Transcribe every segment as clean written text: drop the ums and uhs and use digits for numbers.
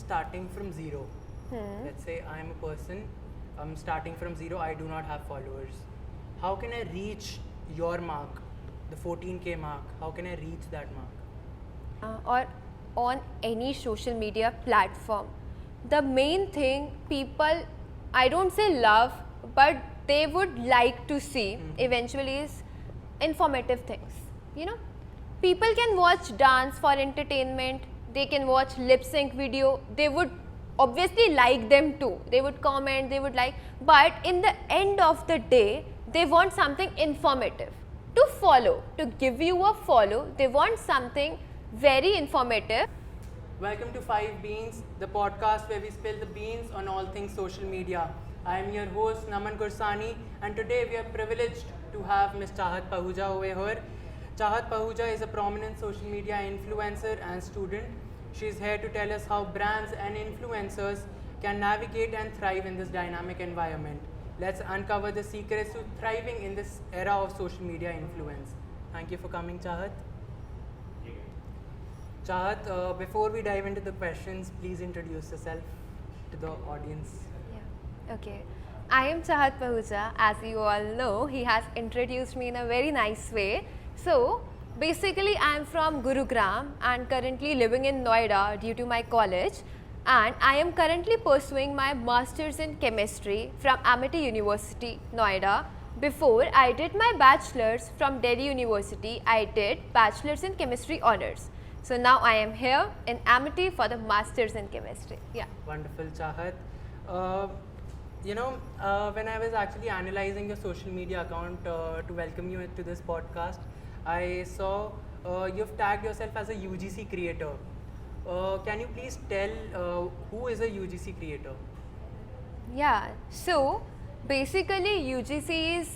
starting from zero. Let's say I'm a person, I'm starting from zero, I do not have followers. How can I reach your mark, the 14K mark? How can I reach that mark? Or on any social media platform, the main thing people, I don't say love, but they would like to see eventually is informative things. You know, people can watch dance for entertainment, they can watch lip sync video, they would obviously like them too, they would comment, they would like, but in the end of the day they want something informative to follow, to give you a follow. They want something very informative. Welcome to 5 Beans, the podcast where we spill the beans on all things social media. I am your host Naman Gursani, and today we are privileged to have Ms. Chahat Pahuja over here. Chahat Pahuja is a prominent social media influencer and student. She is here to tell us how brands and influencers can navigate and thrive in this dynamic environment. Let's uncover the secrets to thriving in this era of social media influence. Thank you for coming, Chahat. Chahat, before we dive into the questions, please introduce yourself to the audience. Yeah. Okay. I am Chahat Pahuja. As you all know, he has introduced me in a very nice way. So, basically, I am from Gurugram and currently living in Noida due to my college. And I am currently pursuing my Masters in Chemistry from Amity University, Noida. Before, I did my Bachelor's from Delhi University. I did Bachelor's in Chemistry Honours. So now I am here in Amity for the Masters in Chemistry. Yeah. Wonderful, Chahat. When I was actually analyzing your social media account to welcome you to this podcast, I saw you've tagged yourself as a UGC creator. Can you please tell who is a UGC creator? Yeah, so basically UGC is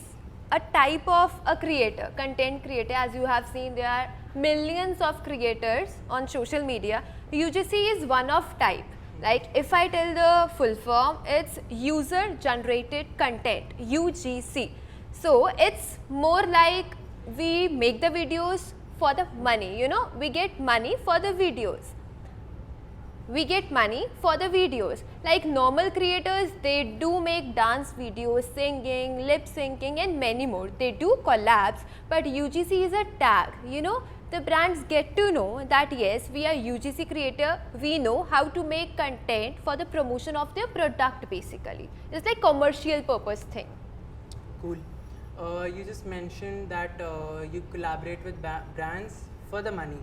a type of a creator, content creator. As you have seen, there are millions of creators on social media. UGC is one of type. Like if I tell the full form, it's user generated content, UGC. So it's more like we make the videos for the money, you know, we get money for the videos. We get money for the videos. Like normal creators, they do make dance videos, singing, lip syncing and many more. They do collabs, but UGC is a tag, you know. The brands get to know that yes, we are UGC creator, we know how to make content for the promotion of their product basically. It's like commercial purpose thing. Cool. You just mentioned that you collaborate with brands for the money.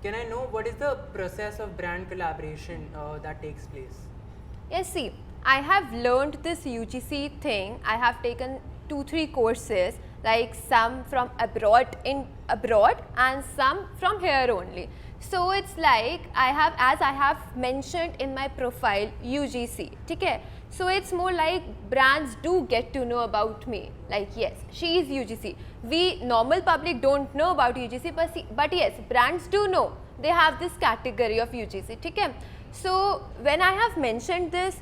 Can I know what is the process of brand collaboration that takes place? Yes, see, I have learned this UGC thing. I have taken 2-3 courses, like some from abroad and some from here only. So it's like as I have mentioned in my profile, UGC. Okay? So it's more like brands do get to know about me. Like yes, she is UGC. We normal public don't know about UGC, but yes, brands do know. They have this category of UGC. Okay? So when I have mentioned this,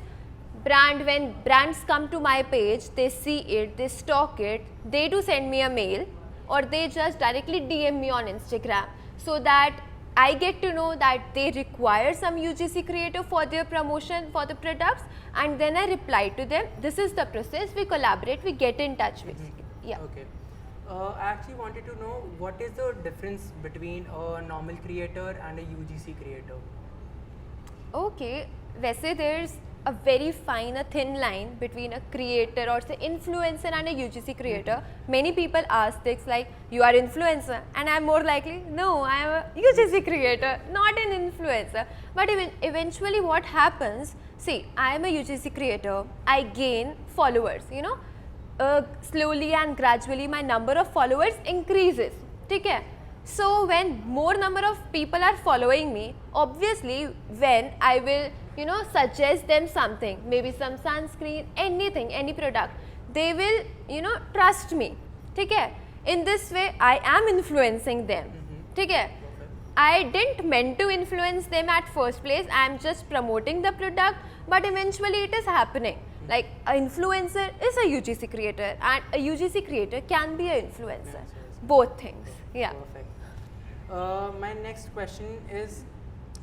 when brands come to my page, they see it, they stalk it, they do send me a mail or they just directly DM me on Instagram, so that I get to know that they require some UGC creator for their promotion for the products, and then I reply to them. This is the process. We collaborate, we get in touch with you. Yeah. Okay. I actually wanted to know what is the difference between a normal creator and a UGC creator? Okay, वैसे there's a very fine, a thin line between a creator or say influencer and a UGC creator. Many people ask things like, you are influencer, and I'm more likely, no, I am a UGC creator, not an influencer. But eventually what happens, see, I am a UGC creator, I gain followers, you know, slowly and gradually my number of followers increases. Okay? So when more number of people are following me, obviously when I will, you know, suggest them something, maybe some sunscreen, anything, any product, they will, you know, trust me. Okay? In this way, I am influencing them. Okay? I didn't meant to influence them at first place. I am just promoting the product, but eventually it is happening. Like an influencer is a UGC creator and a UGC creator can be an influencer. Both things. Yeah. Perfect. My next question is,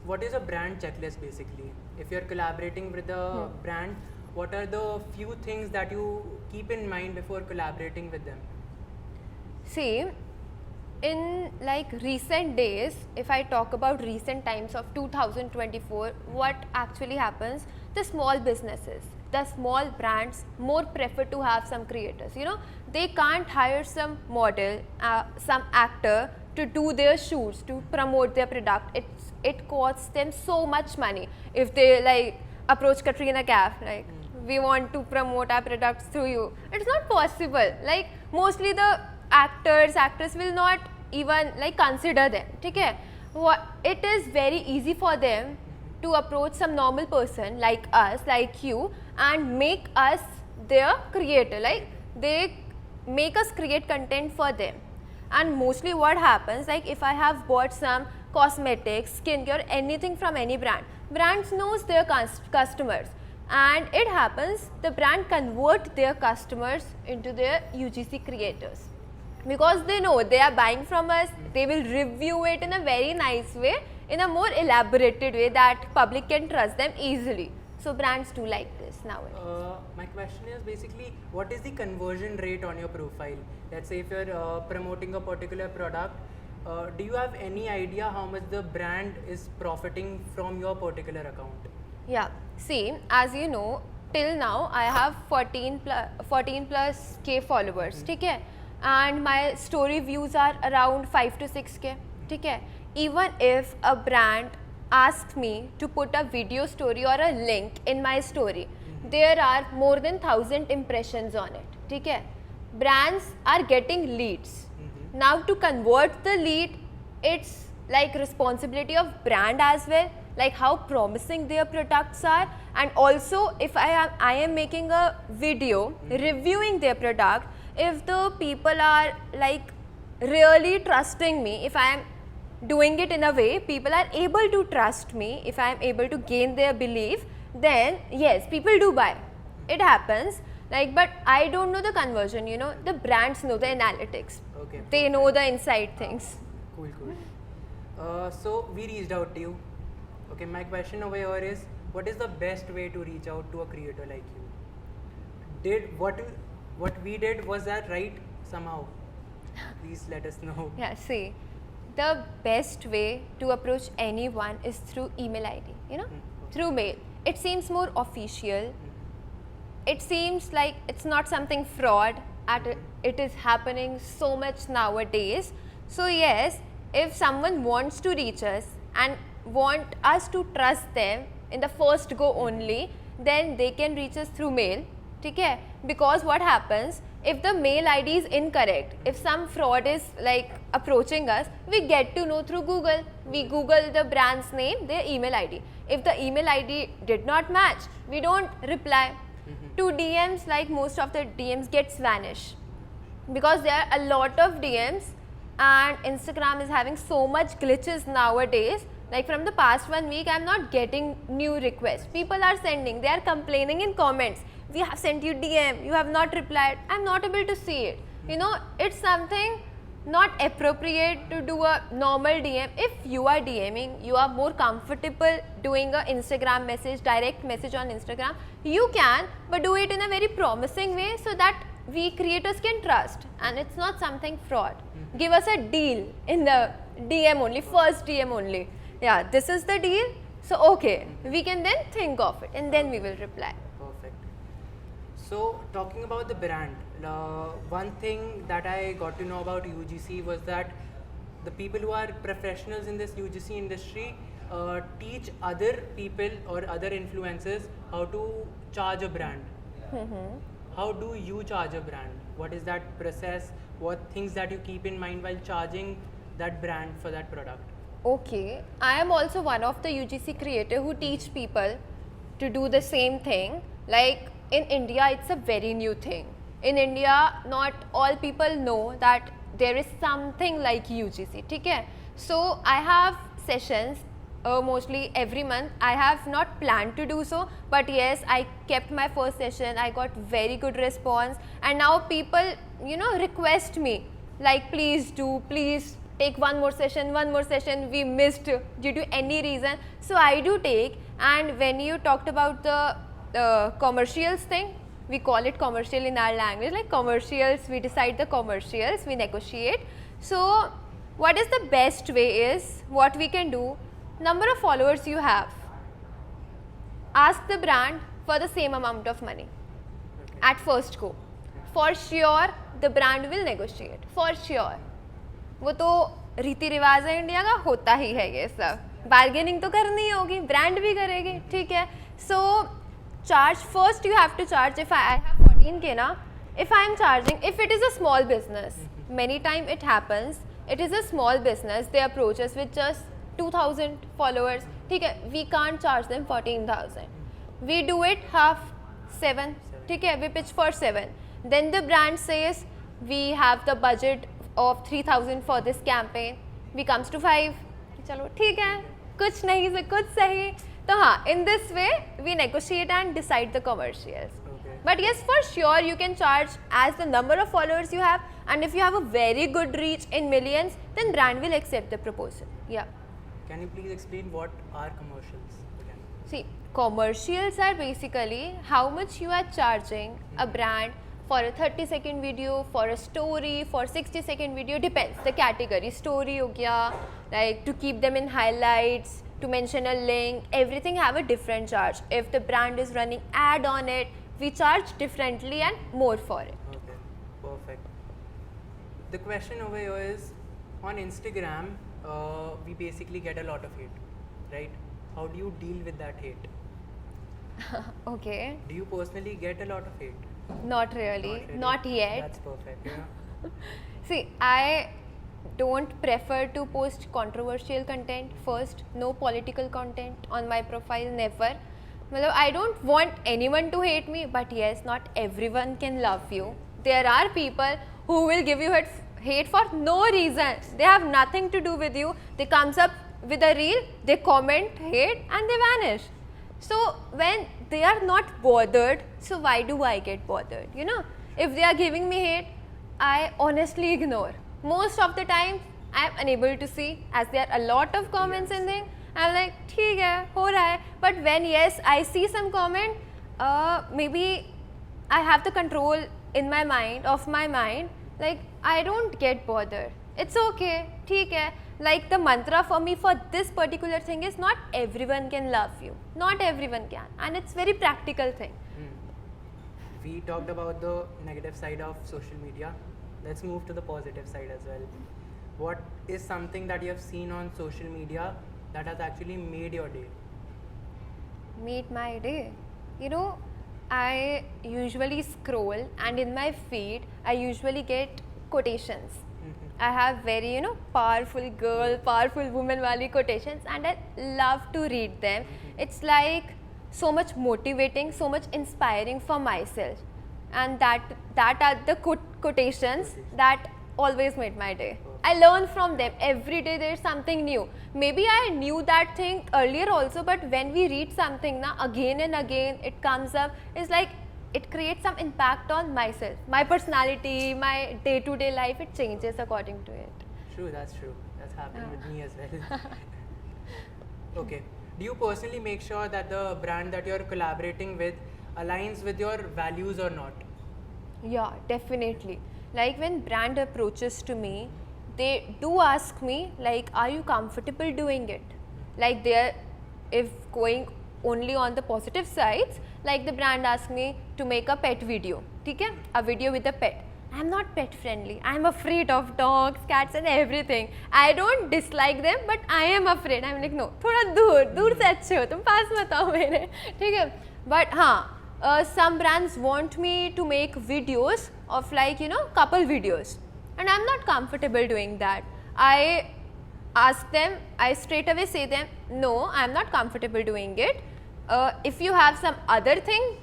what is a brand checklist basically? If you're collaborating with a brand, what are the few things that you keep in mind before collaborating with them? See, in like recent days, if I talk about recent times of 2024, what actually happens, the small businesses, the small brands more prefer to have some creators. You know, they can't hire some model, some actor to do their shoots, to promote their product. It costs them so much money. If they like approach Katrina Kaif, like we want to promote our products through you, it's not possible. Like mostly the actors will not even like consider them. Okay, it is very easy for them to approach some normal person like us, like you, and make us their creator. Like they make us create content for them. And mostly what happens, like if I have bought some cosmetics, skincare, anything from any brand, brands knows their customers, and it happens the brand convert their customers into their UGC creators, because they know they are buying from us, they will review it in a very nice way, in a more elaborated way that public can trust them easily. So brands do like this nowadays. My question is basically, what is the conversion rate on your profile? Let's say if you're promoting a particular product, do you have any idea how much the brand is profiting from your particular account? Yeah, see, as you know, till now I have 14 plus K followers, okay? And my story views are around 5 to 6K, okay? Even if a brand asks me to put a video story or a link in my story, there are more than 1,000 impressions on it, okay? Brands are getting leads. Now to convert the lead, it's like responsibility of brand as well, like how promising their products are, and also if I am making a video reviewing their product, if the people are like really trusting me, if I am doing it in a way people are able to trust me, if I am able to gain their belief, then yes, people do buy. It happens. Like, but I don't know the conversion, you know, the brands know the analytics. Okay. They know the inside things. Cool. So we reached out to you. Okay, my question over here is, what is the best way to reach out to a creator like you? Did what we did, was that right somehow? Please let us know. Yeah, see, the best way to approach anyone is through email ID, you know, through mail. It seems more official. It seems like it's not something fraud. It is happening so much nowadays. So yes, if someone wants to reach us and want us to trust them in the first go only, then they can reach us through mail. Okay? Because what happens, if the mail ID is incorrect, if some fraud is like approaching us, we get to know through Google. We Google the brand's name, their email ID. If the email ID did not match, we don't reply. To DMs, like most of the DMs gets vanished, because there are a lot of DMs, and Instagram is having so much glitches nowadays. Like from the past 1 week, I'm not getting new requests. People are sending, they are complaining in comments. We have sent you DM, you have not replied. I'm not able to see it. You know, it's something not appropriate to do a normal DM. If you are DMing, you are more comfortable doing a Instagram message, direct message on Instagram, you can, but do it in a very promising way so that we creators can trust, and it's not something fraud. Give us a deal in the DM only, first DM only. Yeah, this is the deal. So okay, we can then think of it and then we will reply. Perfect. So talking about the brand, one thing that I got to know about UGC was that the people who are professionals in this UGC industry teach other people or other influencers how to charge a brand. How do you charge a brand? What is that process? What things that you keep in mind while charging that brand for that product? Okay, I am also one of the UGC creator who teach people to do the same thing. Like in India, it's a very new thing. In India, not all people know that there is something like UGC. Okay? So I have sessions mostly every month. I have not planned to do so, but yes, I kept my first session. I got very good response, and now people, you know, request me like, please do, please take one more session we missed due to any reason. So I do take. And when you talked about the commercials thing, we call it commercial in our language, like commercials, we decide the commercials, we negotiate. So what is the best way is, what we can do, number of followers you have, ask the brand for the same amount of money at first go. For sure the brand will negotiate, for sure. वो तो रीति रिवाज है India का, होता ही है ये सब, बार्गेनिंग तो करनी ही होगी, ब्रांड भी करेगी, ठीक है. So charge first, you have to charge. If I have 14K ना, if I am charging, if it is a small business, many time it happens, it is a small business, they approach us with just 2000 followers, ठीक है, we can't charge them 14,000, we do it half 7, ठीक है, we pitch for 7, then the brand says we have the budget of 3,000 for this campaign, we comes to 5, चलो ठीक है, कुछ नहीं से कुछ सही. तो हाँ, in this way we negotiate and decide the commercials. Okay. But yes, for sure you can charge as the number of followers you have, and if you have a very good reach in millions, then brand will accept the proposal. Yeah. Can you please explain what are commercials again? See, commercials are basically how much you are charging a brand for a 30-second video, for a story, for 60-second video, depends the category. Story ho gaya, like to keep them in highlights, to mention a link, everything have a different charge. If the brand is running ad on it, we charge differently and more for it. Okay, perfect. The question over here is, on Instagram, we basically get a lot of hate, right? How do you deal with that hate? Okay. Do you personally get a lot of hate? Not really, not yet. That's perfect, yeah. See, I don't prefer to post controversial content first, no political content on my profile, never. Matlab, I don't want anyone to hate me, but yes, not everyone can love you. There are people who will give you hate for no reason. They have nothing to do with you. They comes up with a reel, they comment, hate, and they vanish. So when they are not bothered, so why do I get bothered? You know, if they are giving me hate, I honestly ignore. Most of the time, I am unable to see, as there are a lot of comments in there. I'm like, ठीक है, हो रहा है. But when yes, I see some comment, maybe I have the control in my mind, of my mind. Like I don't get bothered. It's okay, ठीक है. Like the mantra for me for this particular thing is, not everyone can love you. Not everyone can, and it's very practical thing. We talked about the negative side of social media. Let's move to the positive side as well. What is something that you have seen on social media that has actually made your day? Made my day. You know, I usually scroll, and in my feed, I usually get quotations. I have very, powerful girl, powerful woman wali quotations, and I love to read them. It's like so much motivating, so much inspiring for myself. And that are the quotations that always made my day. I learn from them. Every day there is something new. Maybe I knew that thing earlier also, but when we read something again and again, it comes up. It's like it creates some impact on myself, my personality, my day-to-day life. It changes according to it. True, that's true. That's happened with me as well. Okay. Do you personally make sure that the brand that you're collaborating with aligns with your values or not? Yeah, definitely. Like when brand approaches to me, they do ask me like, are you comfortable doing it? Like if going only on the positive sides, like the brand asked me to make a pet video, okay? A video with a pet. I'm not pet friendly. I'm afraid of dogs, cats and everything. I don't dislike them, but I am afraid. I'm like, no, थोड़ा दूर से अच्छे हो, तुम पास मत आओ मेरे, ठीक है? But हाँ, some brands want me to make videos of like, couple videos. And I'm not comfortable doing that. I ask them, I straight away say them, no, I'm not comfortable doing it. If you have some other thing,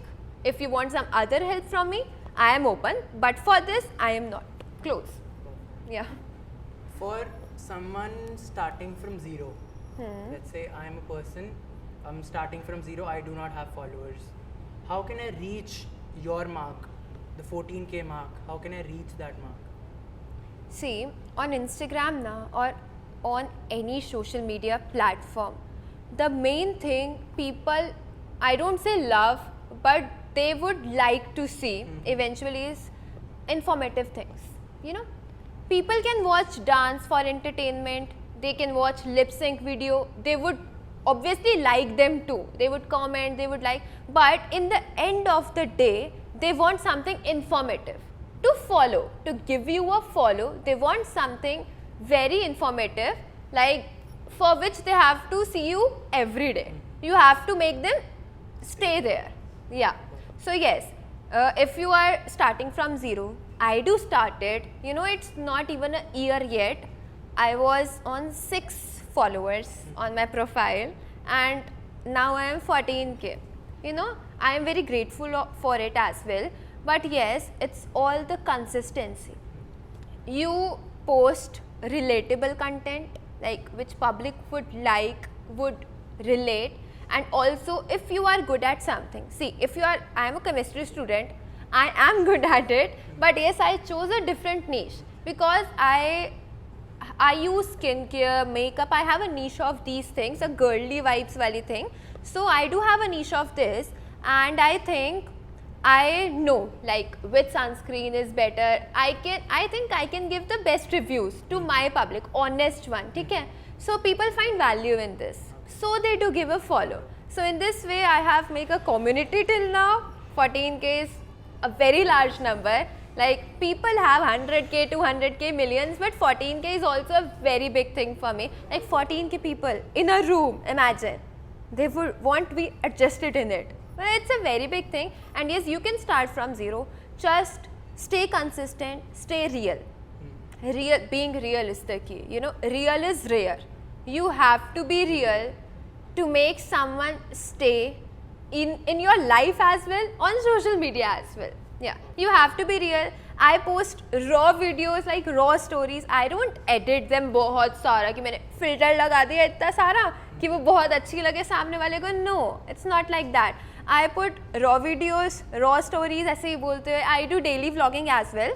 if you want some other help from me, I am open, but for this, I am not close. Yeah. For someone starting from zero, let's say I am a person, I'm starting from zero, I do not have followers. How can I reach your mark, the 14K mark? How can I reach that mark? See, on Instagram now or on any social media platform, the main thing people, I don't say love, but they would like to see eventually is informative things. You know, people can watch dance for entertainment, they can watch lip sync video, they would obviously like them too, they would comment, they would like, but in the end of the day, they want something informative to follow, to give you a follow. They want something very informative, like for which they have to see you every day. You have to make them stay there. Yeah. So yes, if you are starting from zero, I do started, you know, it's not even a year yet. I was on 6 followers on my profile and now I am 14k. You know, I am very grateful for it as well. But yes, it's all the consistency. You post relatable content, like which public would like, would relate, and also if you are good at something. See, if you are, I am a chemistry student, I am good at it, but yes, I chose a different niche because I use skincare, makeup, I have a niche of these things, a girly vibes wali thing. So I do have a niche of this, and I think I know like which sunscreen is better. I think I can give the best reviews to my public, honest one, okay? So people find value in this, so they do give a follow. So in this way I have make a community till now. 14k is a very large number. Like people have 100k, 200k, millions, but 14k is also a very big thing for me. Like 14k people in a room, imagine. They would want to be adjusted in it. Well, it's a very big thing, and yes, you can start from zero. Just stay consistent, stay real. Being real is the key. You know, real is rare. You have to be real to make someone stay in your life as well, on social media as well. Yeah, you have to be real. I post raw videos, like raw stories. I don't edit them बहुत सारा कि मैंने filter लगा दिया इतना सारा कि वो बहुत अच्छी लगे सामने वाले को. No, it's not like that. I put raw videos, raw stories, ऐसे ही बोलते हैं. I do daily vlogging as well.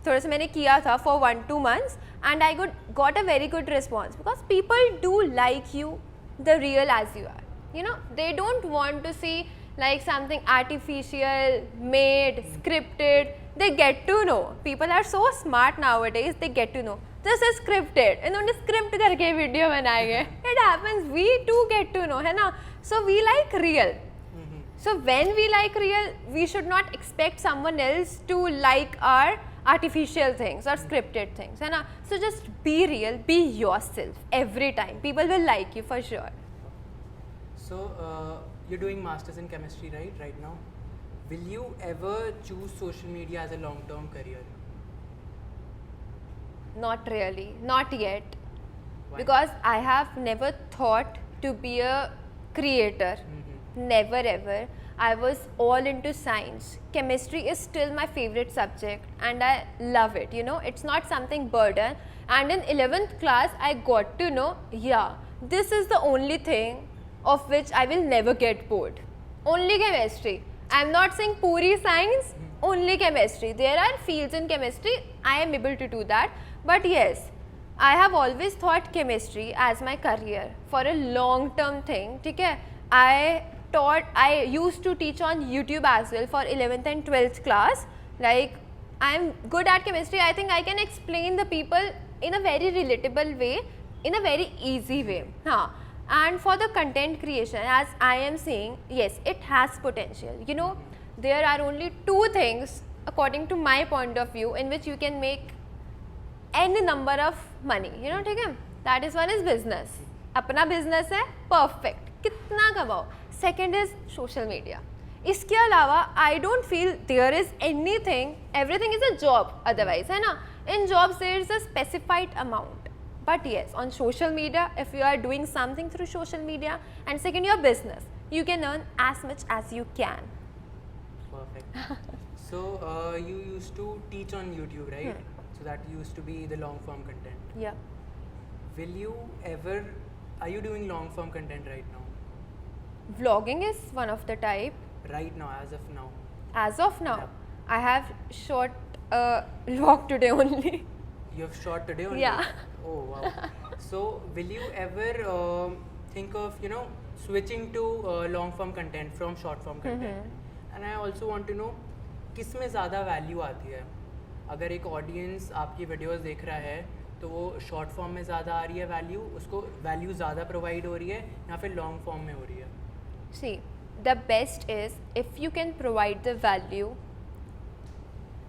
थोड़ा सा मैंने किया था for 1-2 months, and I got a very good response because people do like you, the real as you are. You know, they don't want to see like something artificial, made, scripted. They get to know. People are so smart nowadays, they get to know. This is scripted. इन्होंने script करके video बनाए हैं. It happens. We too get to know, है ना? So we like real. So when we like real, we should not expect someone else to like our artificial things or scripted things, है ना? So just be real, be yourself every time. People will like you for sure. So you're doing masters in chemistry, right now. Will you ever choose social media as a long-term career? Not really, not yet. Why? Because I have never thought to be a creator. Never ever. I was all into science. Chemistry is still my favorite subject and I love it. You know, it's not something burden. And in 11th class, I got to know, yeah, this is the only thing of which I will never get bored. Only chemistry. I'm not saying puri science, only chemistry. There are fields in chemistry, I am able to do that. But yes, I have always thought chemistry as my career for a long-term thing. Okay? I used to teach on YouTube as well for 11th and 12th class. Like, I am good at chemistry. I think I can explain the people in a very relatable way, in a very easy way. And for the content creation, as I am saying, yes, it has potential. You know, there are only 2 things, according to my point of view, in which you can make any number of money. You know, okay? That is, one is business. Apna business hai, perfect. Kitna kabao. Second is social media. इसके अलावा I don't feel there is anything, everything is a job otherwise, है ना? In jobs there is a specified amount. But yes, on social media, if you are doing something through social media, and second your business, you can earn as much as you can. Perfect. So you used to teach on YouTube, right? So that used to be the long form content. Yeah. Will you ever, are you doing long form content right now? Vlogging is one of the type. Right now, as of now. As of now, Yeah. I have shot a vlog today only. You've shot today only? Yeah. Oh wow. So will you ever think of switching to long form content from short form content? And I also want to know किस में ज़्यादा value आती है? अगर एक audience आपकी videos देख रहा है तो वो शॉर्ट फॉर्म में ज़्यादा आ रही है वैल्यू, उसको वैल्यू ज़्यादा प्रोवाइड हो रही है या फिर लॉन्ग फॉर्म में हो रही है? See, the best is if you can provide the value,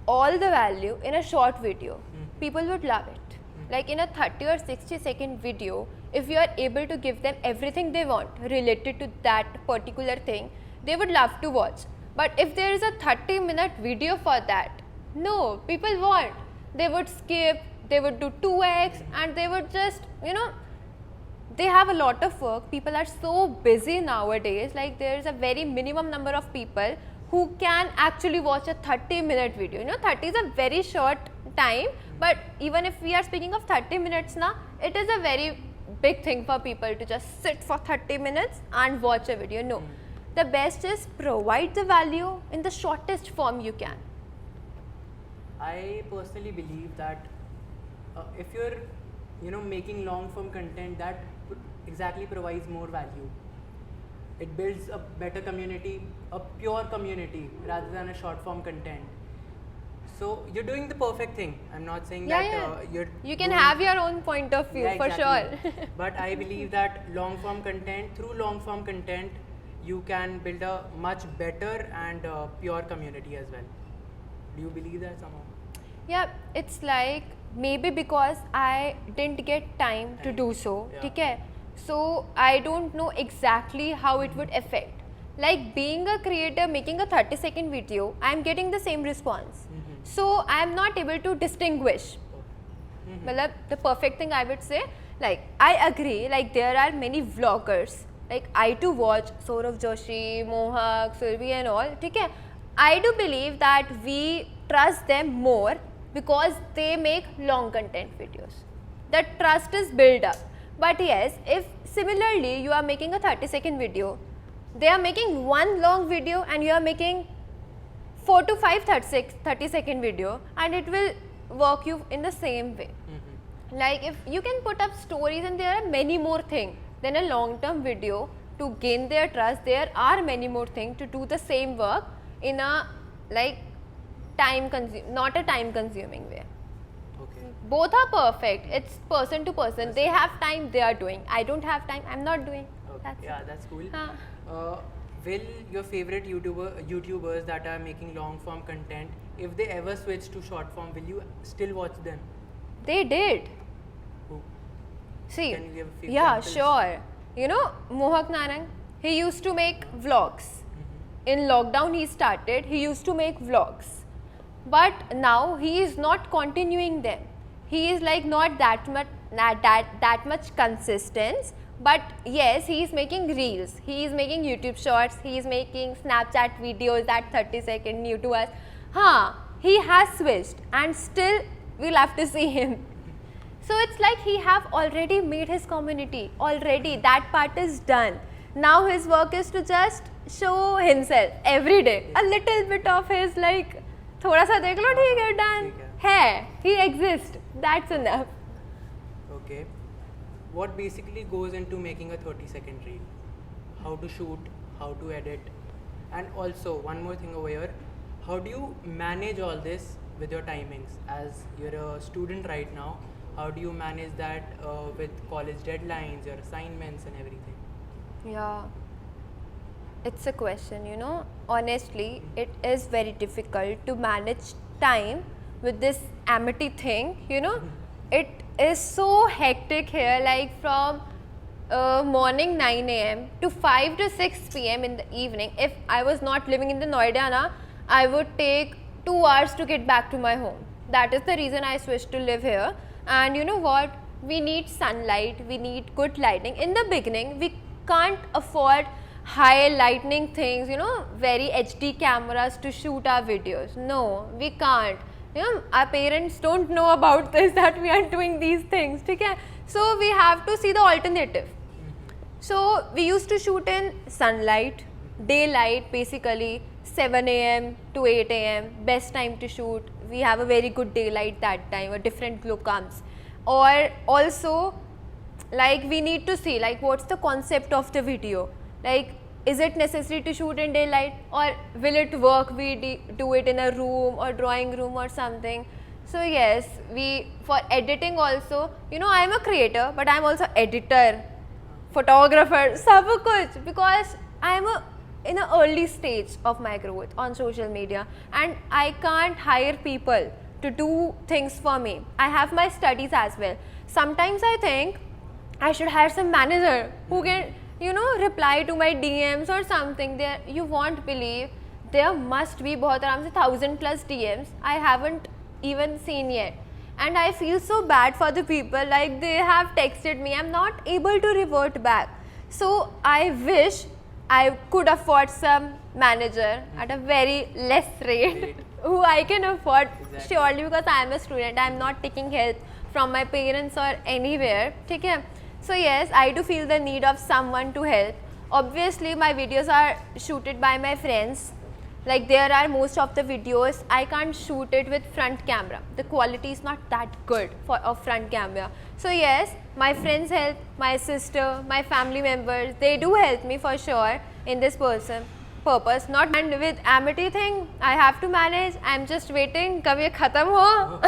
all the value in a short video, people would love it. Like in a 30 or 60-second video, if you are able to give them everything they want related to that particular thing, they would love to watch. But if there is a 30-minute video for that, no, people won't. They would skip, they would do 2x, and they would just, they have a lot of work. People are so busy nowadays. Like there is a very minimum number of people who can actually watch a 30-minute video. 30 is a very short time, but even if we are speaking of 30 minutes now, it is a very big thing for people to just sit for 30 minutes and watch a video. No, the best is provide the value in the shortest form you can. I personally believe that if you're making long form content, that exactly provides more value. It builds a better community, a pure community rather than a short form content. So you're doing the perfect thing. I'm not saying you can have your own point of view, for exactly. sure. But I believe that long form content, through long form content, you can build a much better and pure community as well. Do you believe that somehow? Yeah, it's like maybe because I didn't get time to do so. Yeah. Okay? So I don't know exactly how it would affect. Like being a creator, making a 30-second video, I'm getting the same response. So I'm not able to distinguish. The perfect thing I would say, like I agree, like there are many vloggers. Like I too watch Saurav Joshi, Mohak, Survi and all. Okay? I do believe that we trust them more because they make long content videos. The trust is built up. But yes, if similarly you are making a 30-second video, they are making one long video and you are making 4 to 5 30-second video, and it will work you in the same way. Like if you can put up stories and there are many more things than a long-term video to gain their trust, there are many more things to do the same work in a not a time consuming way. Okay. Both are perfect. It's person to person. They have time, they are doing. I don't have time, I'm not doing. Okay. That's cool. Huh. Will your favorite YouTubers that are making long form content, if they ever switch to short form, will you still watch them? They did. Who? See, Can you give a few yeah, examples? sure. Mohak Narang, he used to make vlogs. In lockdown he used to make vlogs. But now he is not continuing them. He is like not that much consistent. But yes, he is making reels, he is making YouTube shorts, he is making Snapchat videos that 30-second new to us. He has switched and still we'll have to see him. So it's like he have already made his community, already that part is done. Now his work is to just show himself every day. A little bit of his like, thoda sa dekh lo, theek hai, done. Hai, he exists, that's enough. Okay. What basically goes into making a 30-second reel? How to shoot, how to edit, and also one more thing over here, how do you manage all this with your timings? As you're a student right now, how do you manage that with college deadlines, your assignments and everything? Yeah, it's a question, honestly, it is very difficult to manage time with this amity thing, It is so hectic here, like from morning 9 a.m. to 5 to 6 p.m. in the evening. If I was not living in the Noida, I would take 2 hours to get back to my home. That is the reason I switched to live here. And you know what? We need sunlight, we need good lighting. In the beginning, we can't afford high lightning things, very HD cameras to shoot our videos. No, we can't. Our parents don't know about this, that we are doing these things. Okay? So we have to see the alternative. So we used to shoot in sunlight, daylight basically, 7 a.m. to 8 a.m. best time to shoot. we have a very good daylight that time, a different glow comes. Or also, like we need to see like what's the concept of the video, like is it necessary to shoot in daylight, or will it work we do it in a room or drawing room or something. So yes, we for editing also, you know, I'm a creator but I'm also editor, photographer, sab kuch, because I'm in an early stage of my growth on social media and I can't hire people to do things for me. I have my studies as well. Sometimes I think I should hire some manager who can, you know, reply to my DMs or something. There, you won't believe, there must be बहुत आराम से 1000+ DMs I haven't even seen yet, and I feel so bad for the people, like they have texted me, I'm not able to revert back. So I wish I could afford some manager at a very less rate who I can afford. Exactly. Surely, because I am a student, I am not taking help from my parents or anywhere. ठीक है? So yes, I do feel the need of someone to help. Obviously, my videos are shooted by my friends. Like there are most of the videos, I can't shoot it with front camera. The quality is not that good for a front camera. So yes, my friends help, my sister, my family members, they do help me for sure in this purpose. Not, and with Amity thing, I have to manage. I'm just waiting, kabhi ye khatam ho.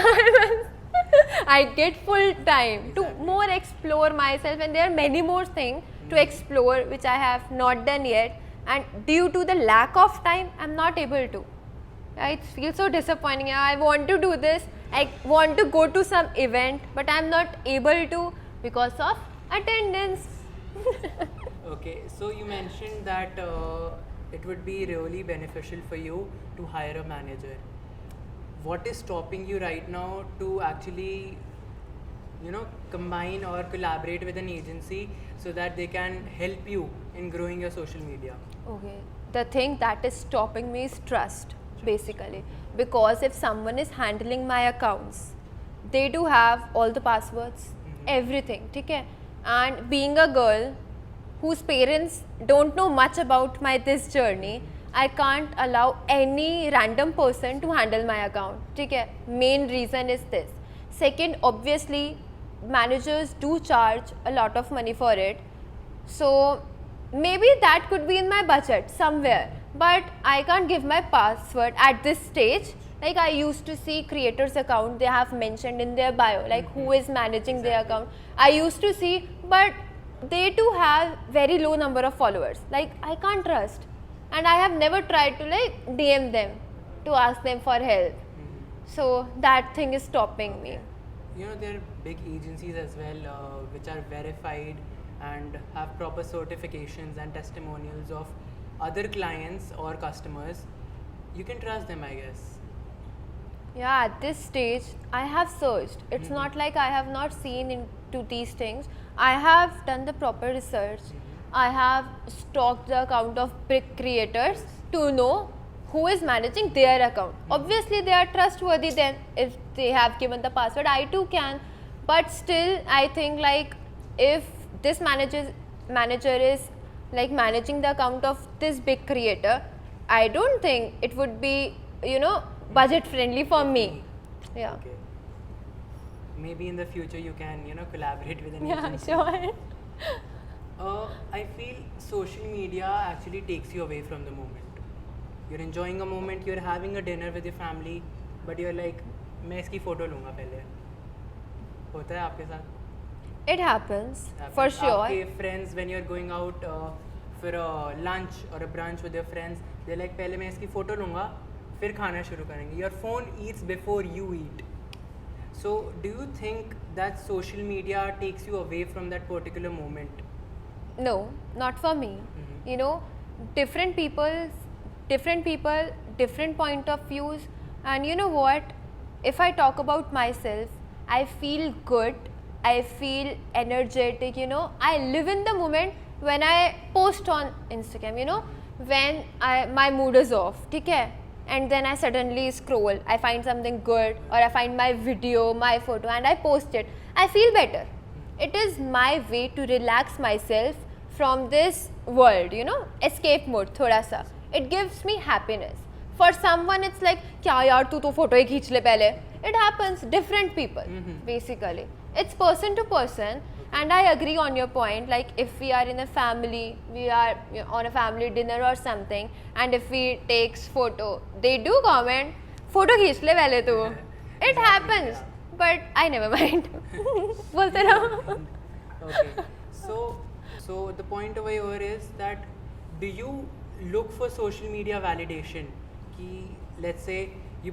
I get full time to more explore myself, and there are many more things to explore which I have not done yet, and due to the lack of time I'm not able to. It feels so disappointing. I want to do this, I want to go to some event, but I'm not able to because of attendance. Okay, so you mentioned that it would be really beneficial for you to hire a manager. What is stopping you right now to actually, you know, combine or collaborate with an agency so that they can help you in growing your social media? Okay, the thing that is stopping me is trust, basically, because if someone is handling my accounts, they do have all the passwords, everything, okay? And being a girl whose parents don't know much about this journey, I can't allow any random person to handle my account. Okay? Main reason is this. Second, obviously, managers do charge a lot of money for it. So maybe that could be in my budget somewhere. But I can't give my password at this stage. Like I used to see creators' account, they have mentioned in their bio, like who is managing their account. I used to see, but they do have very low number of followers. Like I can't trust. And I have never tried to like DM them to ask them for help. So that thing is stopping me. You know, there are big agencies as well which are verified and have proper certifications and testimonials of other clients or customers. You can trust them, I guess. Yeah, at this stage, I have searched. It's not like I have not seen into these things. I have done the proper research. I have stalked the account of big creators to know who is managing their account. Obviously, they are trustworthy then if they have given the password. I too can. But still, I think like if this manager is like managing the account of this big creator, I don't think it would be, you know, budget friendly for me. Yeah. Okay. Maybe in the future you can, you know, collaborate with an Yeah, agency. sure. I feel social media actually takes you away from the moment. You're enjoying a moment, you're having a dinner with your family, but you're like, मैं इसकी photo लूँगा पहले. होता है आपके साथ? It happens, for sure. आपके friends, when you're going out for a lunch or a brunch with your friends, they're like, पहले मैं इसकी photo लूँगा, फिर खाना शुरू करेंगे. Your phone eats before you eat. So, do you think that social media takes you away from that particular moment? No, not for me. You know, different people, different point of views. And you know what? If I talk about myself, I feel good. I feel energetic, you know. I live in the moment when I post on Instagram, you know, when my mood is off, okay? And then I suddenly scroll, I find something good, or I find my video, my photo, and I post it. I feel better. It is my way to relax myself from this world, you know, escape mode, thoda sa. It gives me happiness. For someone it's like क्या यार तू तो photo ही खींच ले पहले. It happens, different people basically. It's person to person. And I agree on your point, like if we are in a family, we are on a family dinner or something, and if we takes photo, they do comment, photo खींच ले पहले तू. It happens, but I never mind. बोलते रहो. Okay. So the point over here is that do you look for social media validation? Ki, let's say you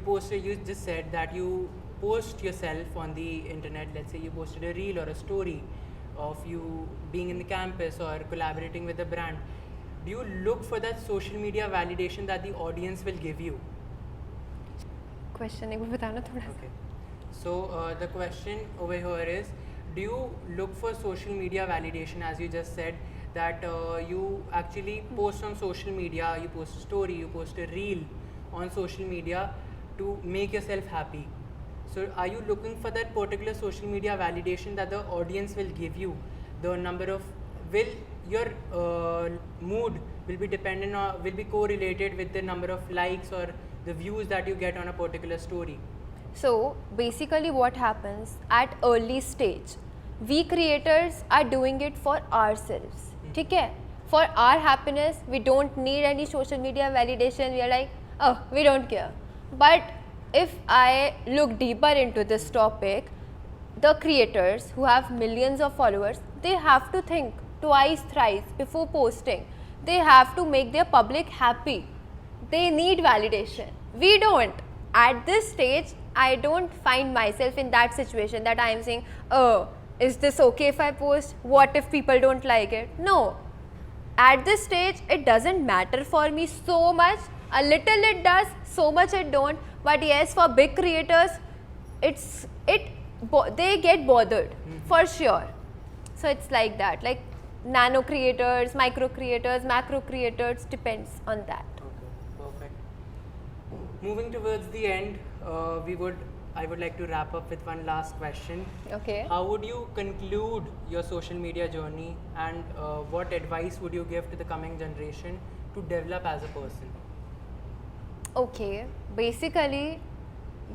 just said that you post yourself on the internet. Let's say you posted a reel or a story of you being in the campus or collaborating with a brand. Do you look for that social media validation that the audience will give you? Question एक बार बताना थोड़ा. Okay. So the question over here is, do you look for social media validation, as you just said that you actually post on social media, you post a story, you post a reel on social media to make yourself happy. So are you looking for that particular social media validation that the audience will give you? The number of, your mood will be dependent on, will be correlated with the number of likes or the views that you get on a particular story. So basically what happens at early stage, we creators are doing it for ourselves. ठीक है? For our happiness, we don't need any social media validation. We are like, oh, we don't care. But if I look deeper into this topic, the creators who have millions of followers, they have to think twice, thrice before posting. They have to make their public happy. They need validation. We don't. At this stage, I don't find myself in that situation that I am saying, oh, is this okay if I post? What if people don't like it? No. At this stage, it doesn't matter for me so much. A little it does, so much it don't. But yes, for big creators, they get bothered for sure. So it's like that. Like nano creators, micro creators, macro creators, depends on that. Okay, perfect. Moving towards the end, I would like to wrap up with one last question. Okay. How would you conclude your social media journey, and what advice would you give to the coming generation to develop as a person? Okay, basically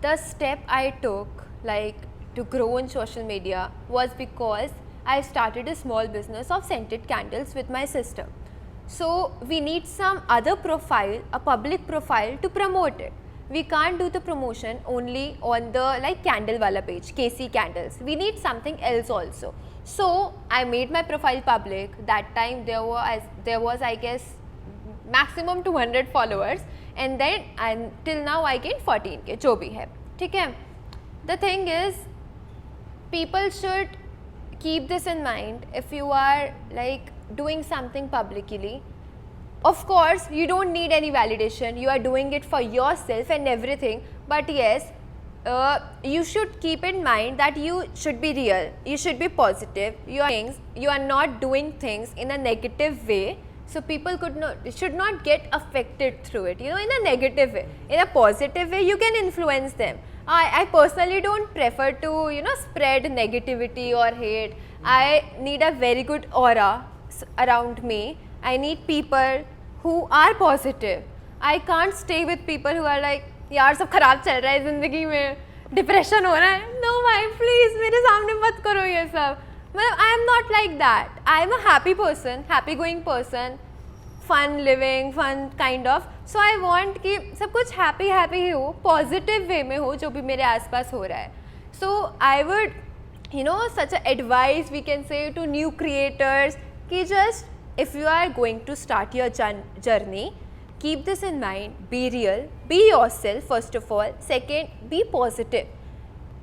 the step I took like to grow in social media was because I started a small business of scented candles with my sister. So we need some other profile, a public profile to promote it. We can't do the promotion only on the like candle wala page, KC candles. We need something else also. So I made my profile public. That time there was I guess maximum 200 followers, and then till now I gained 14k जो भी है, ठीक है. The thing is, people should keep this in mind. If you are like doing something publicly, of course you don't need any validation, you are doing it for yourself and everything, but yes, you should keep in mind that you should be real, you should be positive, you are not doing things in a negative way, so people should not get affected through it, in a negative way. In a positive way, you can influence them. I personally don't prefer to spread negativity or hate. I need a very good aura around me. I need people who are positive. I can't stay with people who are like, यार सब खराब चल रहा है जिंदगी में, depression हो रहा है. No भाई, please मेरे सामने मत करो ये सब. मतलब I am not like that. I am a happy person, happy going person, fun living, fun kind of. So I want कि सब कुछ happy ही हो, positive way में हो जो भी मेरे आसपास हो रहा है. So I would, such a advice we can say to new creators कि just if you are going to start your journey, keep this in mind, be real, be yourself first of all. Second, be positive.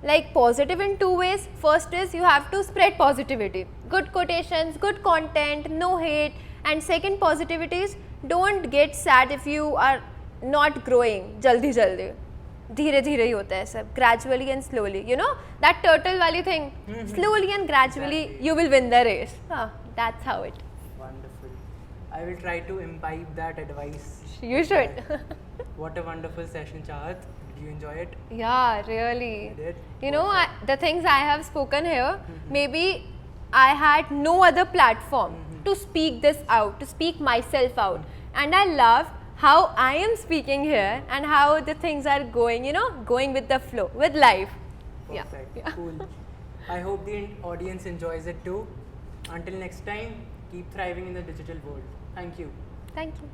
Like positive in two ways. First is you have to spread positivity, good quotations, good content, no hate. And second positivity is don't get sad if you are not growing jaldi धीरे धीरे ही होता है सब, gradually and slowly, that turtle वाली thing, slowly and gradually you will win the race. That's how it. Wonderful. I will try to imbibe that advice. You should. What a wonderful session, Chahat. Did you enjoy it? Yeah, really. I did. The things I have spoken here, maybe I had no other platform to speak this out, to speak myself out. And I loved how I am speaking here and how the things are going, going with the flow, with life. Perfect. Yeah. Cool. I hope the audience enjoys it too. Until next time, keep thriving in the digital world. Thank you. Thank you.